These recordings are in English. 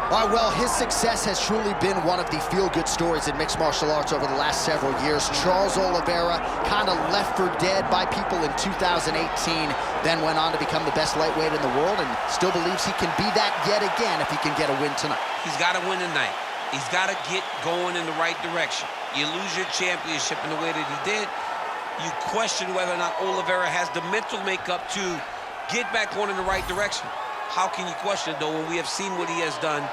All right, well, his success has truly been one of the feel-good stories in mixed martial arts over the last several years. Charles Oliveira kind of left for dead by people in 2018, then went on to become the best lightweight in the world and still believes he can be that yet again if he can get a win tonight. He's got to win tonight. He's got to get going in the right direction. You lose your championship in the way that he did, you question whether or not Oliveira has the mental makeup to get back going in the right direction. How can you question it, though, when we have seen what he has done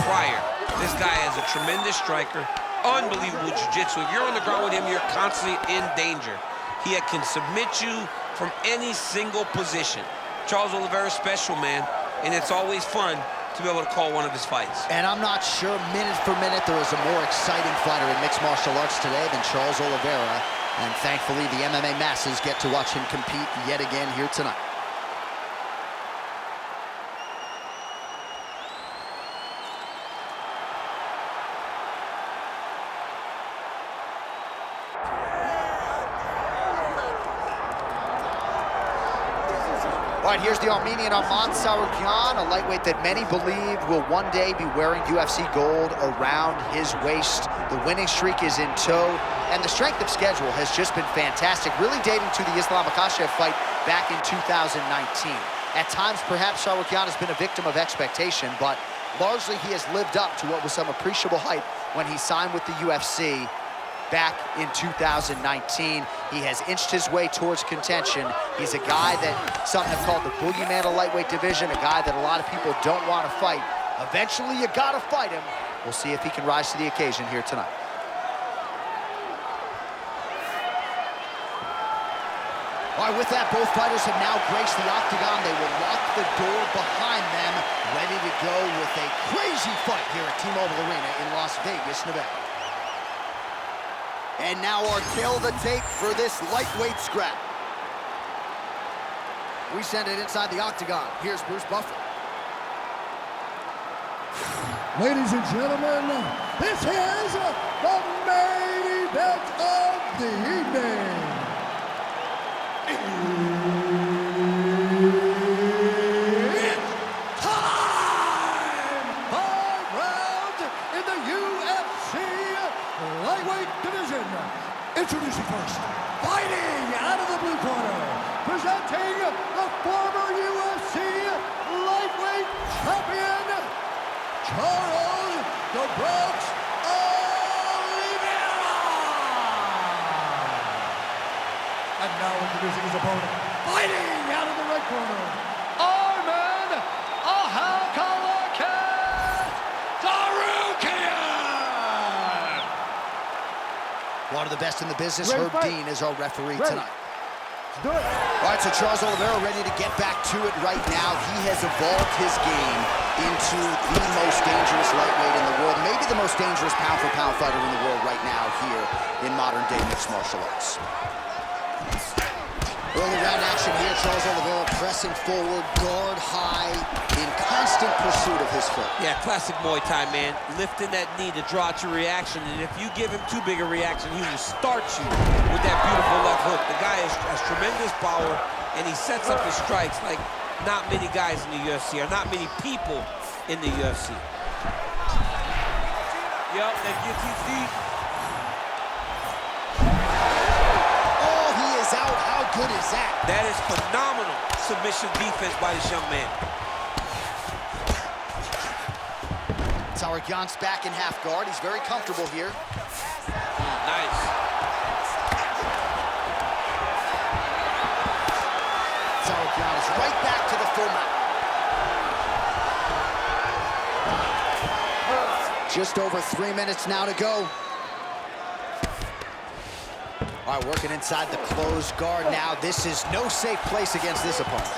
prior? This guy is a tremendous striker, unbelievable jiu-jitsu. If you're on the ground with him, you're constantly in danger. He can submit you from any single position. Charles Oliveira is special, man, and it's always fun to be able to call one of his fights. And I'm not sure, minute for minute, there is a more exciting fighter in mixed martial arts today than Charles Oliveira. And thankfully, the MMA masses get to watch him compete yet again here tonight. All right, here's the Armenian Arman Tsarukyan, a lightweight that many believe will one day be wearing UFC gold around his waist. The winning streak is in tow, and the strength of schedule has just been fantastic, really dating to the Islam Makhachev fight back in 2019. At times, perhaps Tsarukyan has been a victim of expectation, but largely he has lived up to what was some appreciable hype when he signed with the UFC back in 2019. He has inched his way towards contention. He's a guy that some have called the boogeyman of lightweight division, a guy that a lot of people don't want to fight. Eventually, you gotta fight him. We'll see if he can rise to the occasion here tonight. All right, with that, both fighters have now graced the octagon. They will lock the door behind them, ready to go with a crazy fight here at T-Mobile Arena in Las Vegas, Nevada. And now our tail of the tape for this lightweight scrap. We send it inside the octagon. Here's Bruce Buffer. Ladies and gentlemen, this is the main event of the evening. It's time! 5 rounds in the UFC lightweight division. Introducing first, fighting out of the blue corner, presenting the former UFC lightweight champion, Charles "The Bronx" Oliveira. And now introducing his opponent, fighting out of the red corner, Arman Tsarukyan. One of the best in the business, Herb Dean, is our referee tonight. Let's do it. All right, so Charles Oliveira ready to get back to it right now. He has evolved his game into the most dangerous lightweight in the world, maybe the most dangerous pound-for-pound fighter in the world right now here in modern-day mixed martial arts. Early round action here, Charles Oliveira pressing forward, guard high, in constant pursuit of his foot. Yeah, classic Muay Thai, man. Lifting that knee to draw out your reaction, and if you give him too big a reaction, he will start you with that beautiful left hook. The guy has tremendous power, and he sets up his strikes like not many guys in the UFC, or not many people in the UFC. Yup, that guillotine's deep. Oh, he is out. How good is that? That is phenomenal submission defense by this young man. Tsarukyan's back in half guard. He's very comfortable here. Nice. Tsarukyan is right back to the full mount. Just over 3 minutes now to go. All right, working inside the closed guard now. This is no safe place against this opponent.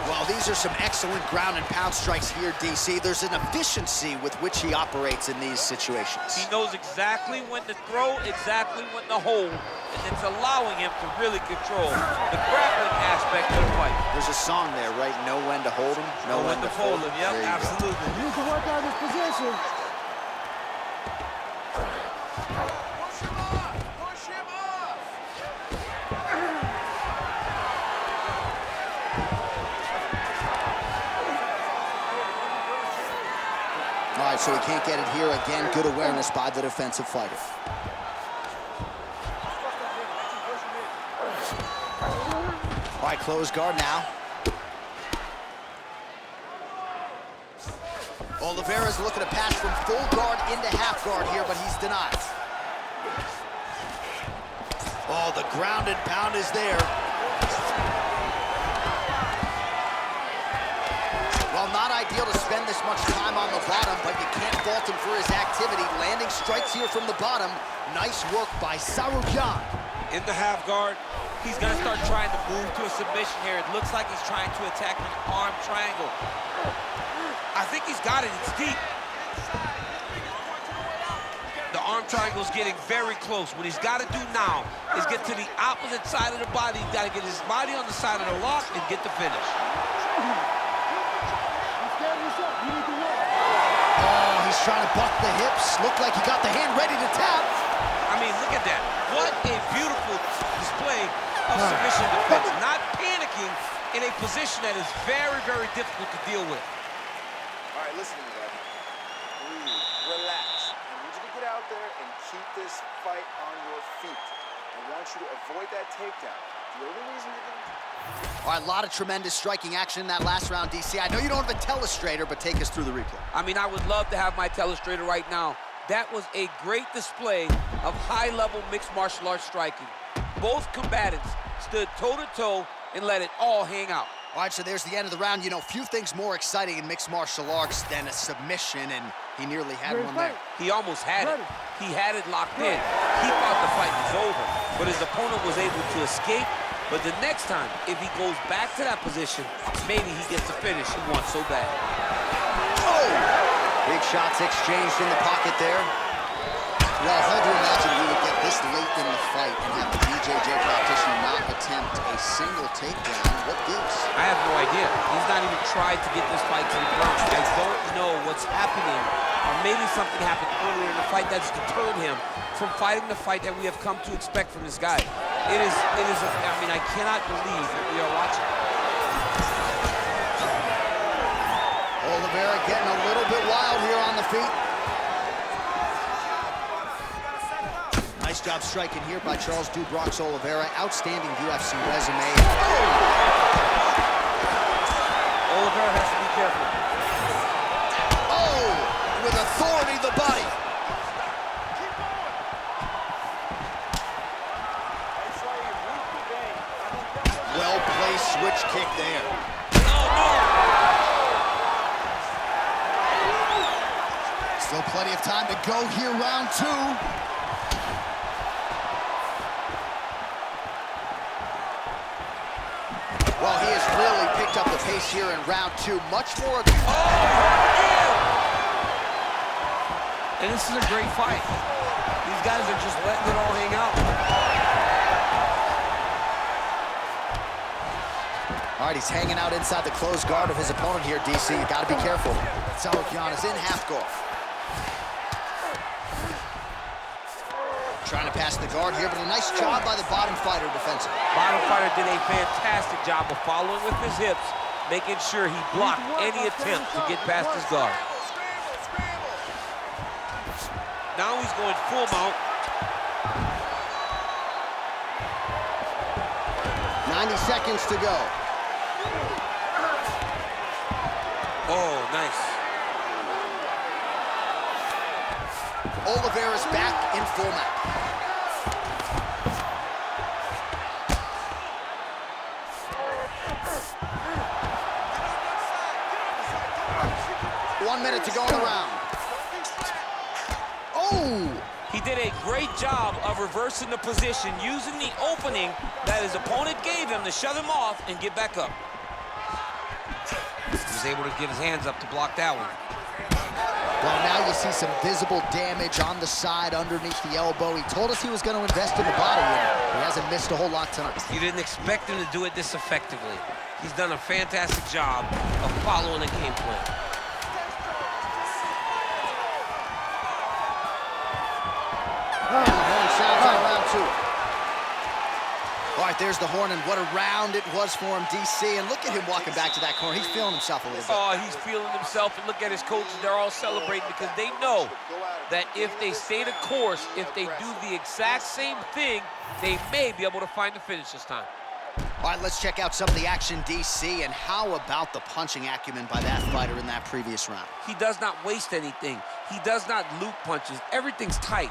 Well, these are some excellent ground and pound strikes here, DC. There's an efficiency with which he operates in these situations. He knows exactly when to throw, exactly when to hold, and it's allowing him to really control the grappling aspect of the fight. There's a song there, right? Know when to hold him, know when to fold him. Yep, absolutely. He needs to work out his position. right, so he can't get it here. Again, good awareness by the defensive fighter. All right, close guard now. Oliveira's looking to pass from full guard into half guard here, but he's denied. Oh, the ground and pound is there. Well, not ideal to spend this much time on the bottom, but you can't fault him for his activity. Landing strikes here from the bottom. Nice work by Tsarukyan. In the half guard, he's gonna start trying to move to a submission here. It looks like he's trying to attack an arm triangle. I think he's got it, it's deep. The arm triangle's getting very close. What he's gotta do now is get to the opposite side of the body. He's gotta get his body on the side of the lock and get the finish. Oh, he's trying to buck the hips. Looked like he got the hand ready to tap. I mean, look at that. What a beautiful display of submission defense. Not panicking in a position that is very, very difficult to deal with. All right, listen to me, buddy. Breathe, relax. I need you to get out there and keep this fight on your feet. I want you to avoid that takedown. The only reason you're going to... All right, a lot of tremendous striking action in that last round, DC. I know you don't have a telestrator, but take us through the replay. I mean, I would love to have my telestrator right now. That was a great display of high-level mixed martial arts striking. Both combatants stood toe-to-toe and let it all hang out. All right, so there's the end of the round. You know, few things more exciting in mixed martial arts than a submission, and he nearly had one there. He almost had it. He had it locked in. He thought the fight was over, but his opponent was able to escape. But the next time, if he goes back to that position, maybe he gets the finish he wants so bad. Oh! Big shots exchanged in the pocket there. Well, hard to imagine we would get this late in the fight and have the BJJ practitioner not attempt a single takedown. What gives? I have no idea. He's not even tried to get this fight to the ground. I don't know what's happening, or maybe something happened earlier in the fight that's deterred him from fighting the fight that we have come to expect from this guy. I mean, I cannot believe that we are watching. Oliveira getting a little bit wild here on the feet. Nice job striking here by Charles Dubrox Oliveira. Outstanding UFC resume. Oliveira has to be careful. Oh, with authority, the body. Well-placed switch kick there. Still plenty of time to go here, round two. Well, he has really picked up the pace here in round two. Much more of... And this is a great fight. These guys are just letting it all hang out. All right, he's hanging out inside the closed guard of his opponent here, DC. You gotta be careful. Tsarukyan is in half guard. Trying to pass the guard here, but a nice job by the bottom fighter defensively. Bottom fighter did a fantastic job of following with his hips, making sure he blocked any attempt to get past his guard. Now he's going full mount. 90 seconds to go. Oh, nice. Oliveira's back in full mount. One minute to go in the round. Oh! He did a great job of reversing the position, using the opening that his opponent gave him to shut him off and get back up. He was able to get his hands up to block that one. Well, now you see some visible damage on the side underneath the elbow. He told us he was going to invest in the body, and he hasn't missed a whole lot tonight. You didn't expect him to do it this effectively. He's done a fantastic job of following the game plan. Sounds on round two. All right, there's the horn, and what a round it was for him, DC. And look at him walking back to that corner. He's feeling himself a little bit. Oh, he's feeling himself, and look at his coaches. They're all celebrating because they know that if they stay the course, if they do the exact same thing, they may be able to find the finish this time. All right, let's check out some of the action, DC, and how about the punching acumen by that fighter in that previous round? He does not waste anything. He does not loop punches. Everything's tight.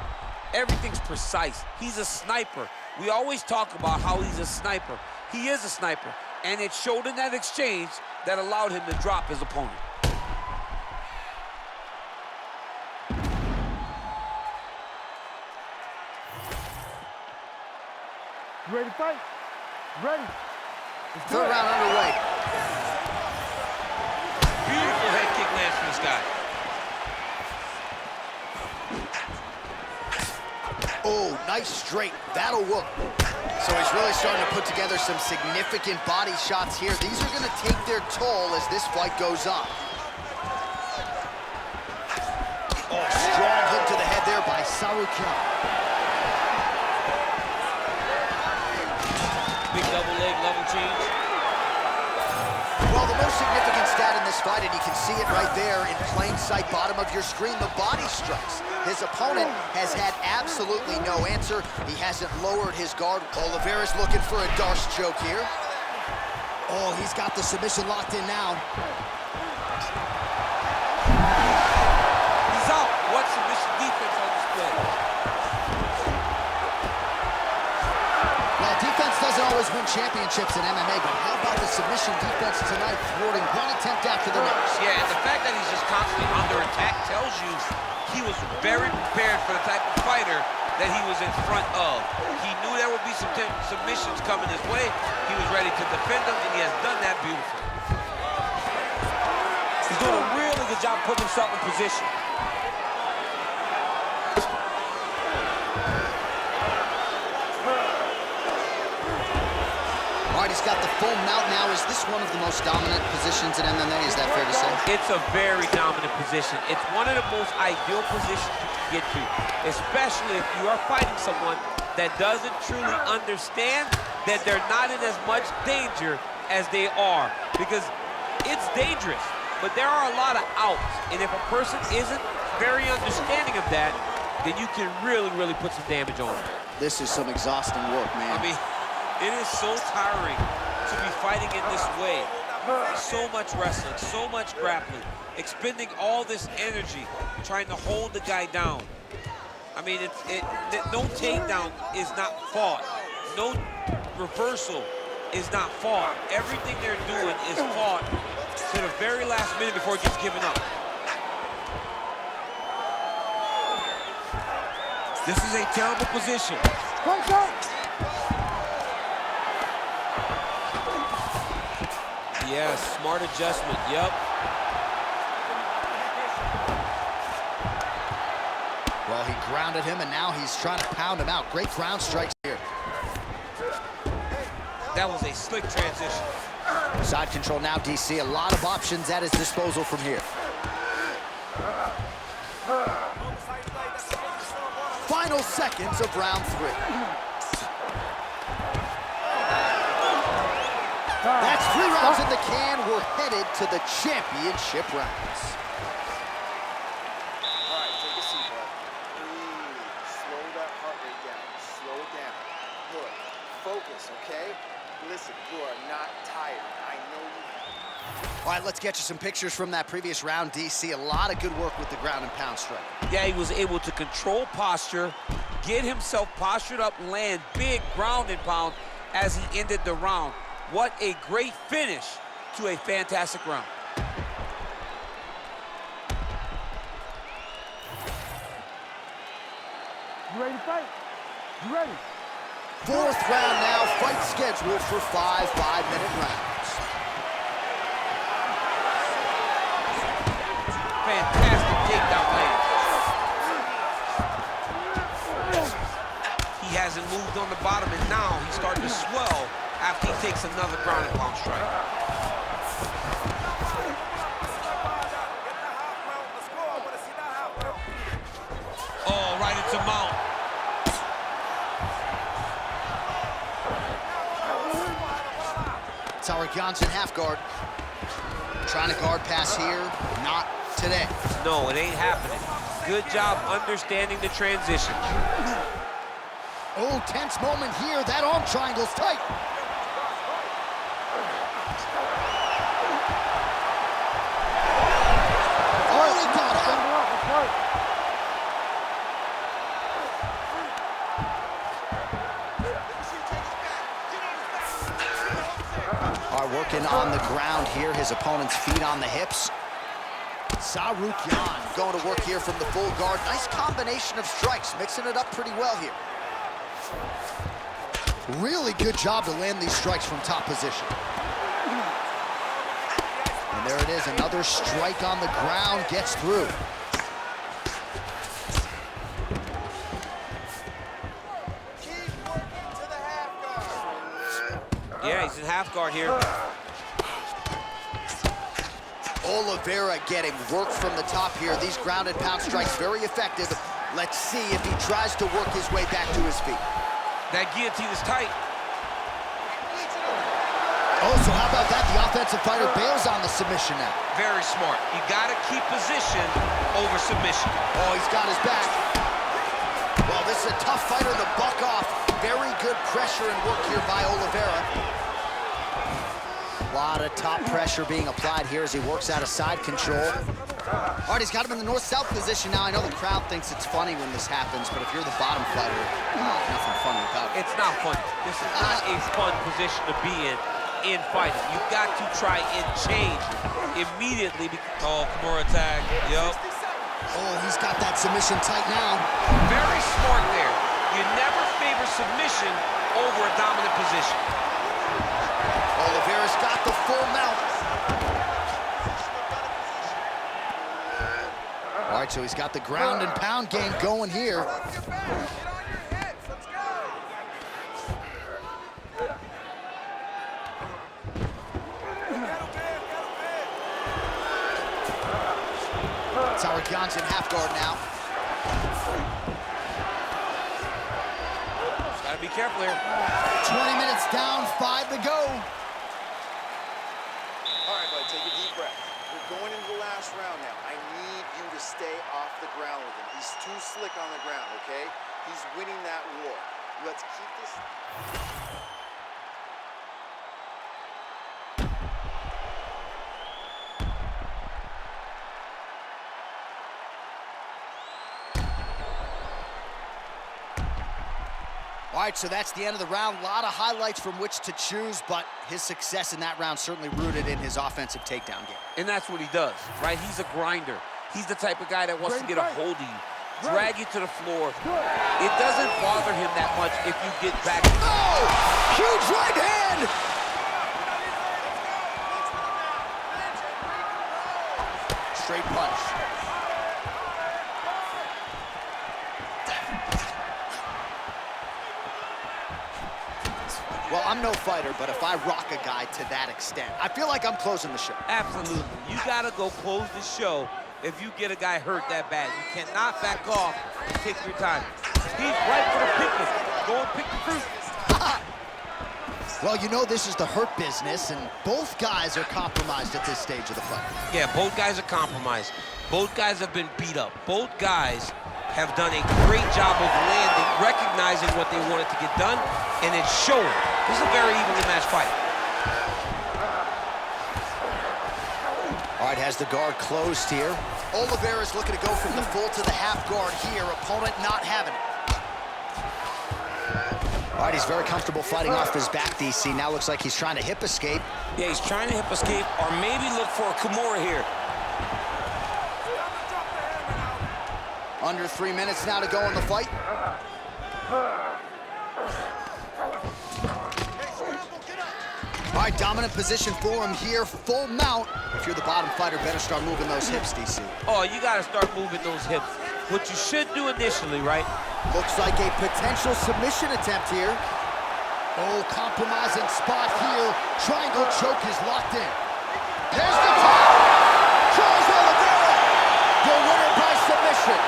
Everything's precise. He's a sniper. We always talk about how he's a sniper. He is a sniper, and it showed in that exchange that allowed him to drop his opponent. You ready to fight? Ready. Third round underway. Beautiful head kick lands for this guy. Oh, nice straight. That'll work. So he's really starting to put together some significant body shots here. These are going to take their toll as this fight goes on. Oh, strong hook to the head there by Tsarukyan. Big double leg level change. Well, the most significant stat in this fight, and you can see it right there in plain sight, bottom of your screen, the body strikes. His opponent has had absolutely no answer. He hasn't lowered his guard. Oliveira's looking for a Darce choke here. Oh, he's got the submission locked in now. He's out. What submission defense on display? Well, defense doesn't always win championships in MMA, but how about the submission defense tonight, thwarting one attempt after the next? Yeah, and the fact that he's just constantly under attack tells you he was very prepared for the type of fighter that he was in front of. He knew there would be some submissions coming his way. He was ready to defend them, and he has done that beautifully. He's doing a really good job putting himself in position. All right, he's got the full mount now. Is this one of the most dominant positions in MMA? Is that fair to say? It's a very dominant position. It's one of the most ideal positions you can get to, especially if you are fighting someone that doesn't truly understand that they're not in as much danger as they are, because it's dangerous, but there are a lot of outs, and if a person isn't very understanding of that, then you can really, really put some damage on them. This is some exhausting work, man. I mean, it is so tiring to be fighting in this way. So much wrestling, so much grappling, expending all this energy trying to hold the guy down. I mean, no takedown is not fought. No reversal is not fought. Everything they're doing is fought to the very last minute before it gets given up. This is a terrible position. Yes, smart adjustment, yep. Well, he grounded him, and now he's trying to pound him out. Great ground strikes here. That was a slick transition. Side control now, DC. A lot of options at his disposal from here. Final seconds of round 3. That's 3 rounds in the can. We're headed to the championship rounds. All right, take a seat, bud. Breathe. Slow that heart rate down. Slow it down. Good. Focus, okay? Listen, you are not tired. I know you. All right, let's get you some pictures from that previous round, DC. A lot of good work with the ground and pound strike. Yeah, he was able to control posture, get himself postured up, land big ground and pound as he ended the round. What a great finish to a fantastic round. You ready to fight? You ready? 4th round now, fight scheduled for 5 5-minute rounds. Fantastic takedown land. He hasn't moved on the bottom, and now he's starting to swell after he takes another ground and pound strike. Oh, right into mount. Tsarukyan's in half guard. Trying to guard pass here, not today. No, it ain't happening. Good job understanding the transition. Oh, tense moment here. That arm triangle's tight. Oh, he got it. All right, working on the ground here. His opponent's feet on the hips. Tsarukyan going to work here from the full guard. Nice combination of strikes, mixing it up pretty well here. Really good job to land these strikes from top position. And there it is, another strike on the ground, gets through. Keep working to the half guard. Yeah, he's in half guard here. Oliveira getting work from the top here. These grounded pound strikes very effective. Let's see if he tries to work his way back to his feet. That guillotine is tight. Oh, so how about that? The offensive fighter bails on the submission now. Very smart. You gotta keep position over submission. Oh, he's got his back. Well, this is a tough fighter to buck off. Very good pressure and work here by Oliveira. A lot of top pressure being applied here as he works out of side control. All right, he's got him in the north-south position now. I know the crowd thinks it's funny when this happens, but if you're the bottom fighter, nothing funny about it. It's not funny. This is not a fun position to be in fighting. You've got to try and change immediately. Oh, Kimura tag. Yup. Oh, he's got that submission tight now. Very smart there. You never favor submission over a dominant position. Oliveira's got the full mount. All right, so he's got the ground and pound game going here. Tsarukyan's in half guard now. Gotta be careful here. 20 minutes down, 5 to go. All right, bud, take a deep breath. We're going into the last round now. I need you to stay off the ground with him. He's too slick on the ground, okay? He's winning that war. Let's keep this... All right, so that's the end of the round. A lot of highlights from which to choose, but his success in that round certainly rooted in his offensive takedown game. And that's what he does, right? He's a grinder. He's the type of guy that wants to get a hold of you, drag you to the floor. It doesn't bother him that much if you get back. Oh! Huge right hand! Straight punch. Well, I'm no fighter, but if I rock a guy to that extent, I feel like I'm closing the show. Absolutely. You gotta go close the show if you get a guy hurt that bad. You cannot back off and take your time. He's right for the picking. Go and pick the fruit. Well, you know this is the hurt business, and both guys are compromised at this stage of the fight. Yeah, both guys are compromised. Both guys have been beat up. Both guys have done a great job of landing, recognizing what they wanted to get done, and it's showing. This is a very evenly matched fight. All right, has the guard closed here. Oliveira's looking to go from the full to the half guard here. Opponent not having it. All right, he's very comfortable fighting off his back, DC. Now looks like he's trying to hip escape. Yeah, he's trying to hip escape or maybe look for a Kimura here. Under 3 minutes now to go in the fight. All right, dominant position for him here, full mount. If you're the bottom fighter, better start moving those hips, DC. Oh, you gotta start moving those hips. What you should do initially, right? Looks like a potential submission attempt here. Oh, compromising spot here. Triangle choke is locked in. There's the tap! Charles Oliveira, the winner by submission.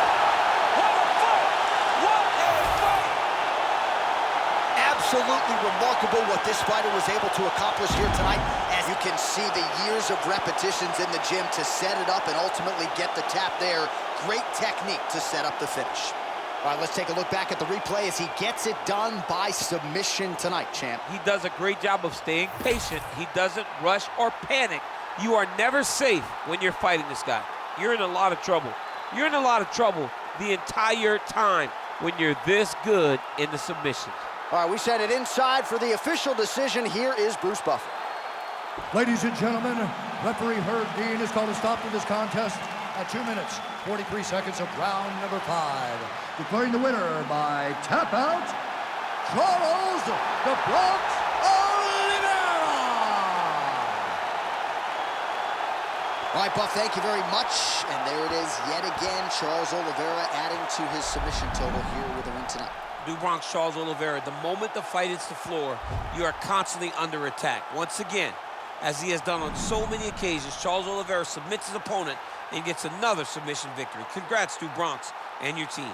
Absolutely remarkable what this fighter was able to accomplish here tonight. As you can see, the years of repetitions in the gym to set it up and ultimately get the tap there. Great technique to set up the finish. All right, let's take a look back at the replay as he gets it done by submission tonight, champ. He does a great job of staying patient. He doesn't rush or panic. You are never safe when you're fighting this guy. You're in a lot of trouble. You're in a lot of trouble the entire time when you're this good in the submissions. All right, we send it inside for the official decision. Here is Bruce Buffer. Ladies and gentlemen, referee Herb Dean has called a stop to this contest at 2 minutes, 43 seconds of round number 5. Declaring the winner by tap out, Charles the Bronx Oliveira! All right, Buff, thank you very much. And there it is yet again, Charles Oliveira adding to his submission total here with the win tonight. New Bronx Charles Oliveira, the moment the fight hits the floor, you are constantly under attack. Once again, as he has done on so many occasions, Charles Oliveira submits his opponent and gets another submission victory. Congrats to Bronx and your team.